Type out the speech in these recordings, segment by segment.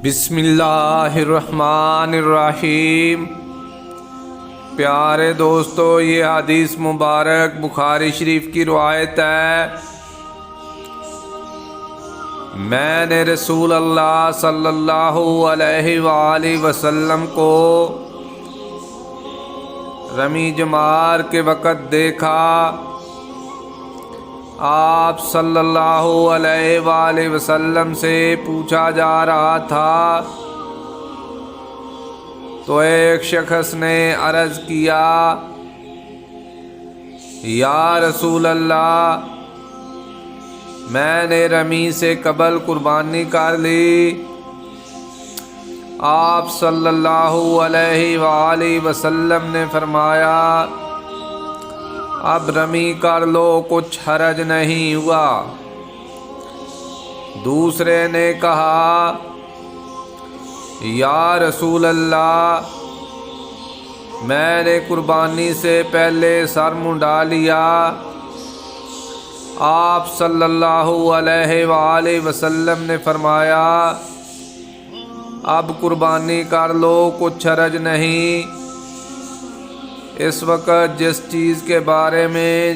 بسم اللہ الرحمن الرحیم۔ پیارے دوستو، یہ حدیث مبارک بخاری شریف کی روایت ہے۔ میں نے رسول اللہ صلی اللہ علیہ وآلہ وسلم کو رمی جمار کے وقت دیکھا۔ آپ صلی اللہ علیہ وآلہ وسلم سے پوچھا جا رہا تھا تو ایک شخص نے عرض کیا، یا رسول اللہ، میں نے رمی سے قبل قربانی کر لی۔ آپ صلی اللہ علیہ وآلہ وسلم نے فرمایا، اب رمی کر لو، کچھ حرج نہیں ہوا۔ دوسرے نے کہا، یا رسول اللہ، میں نے قربانی سے پہلے سر منڈا لیا۔ آپ صلی اللہ علیہ وآلہ وسلم نے فرمایا، اب قربانی کر لو، کچھ حرج نہیں۔ اس وقت جس چیز کے بارے میں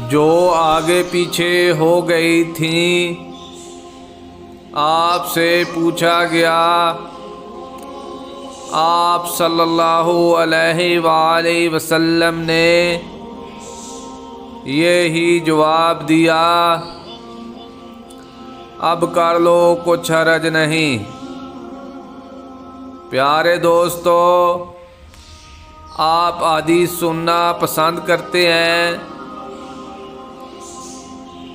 جو آگے پیچھے ہو گئی تھیں آپ سے پوچھا گیا، آپ صلی اللہ علیہ وآلہ وسلم نے یہی جواب دیا، اب کر لو، کچھ حرج نہیں۔ پیارے دوستو، آپ حدیث سننا پسند کرتے ہیں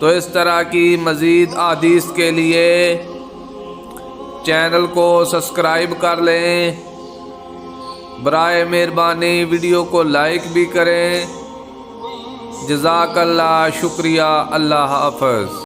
تو اس طرح کی مزید احادیث کے لیے چینل کو سبسکرائب کر لیں۔ برائے مہربانی ویڈیو کو لائک بھی کریں۔ جزاک اللہ، شکریہ، اللہ حافظ۔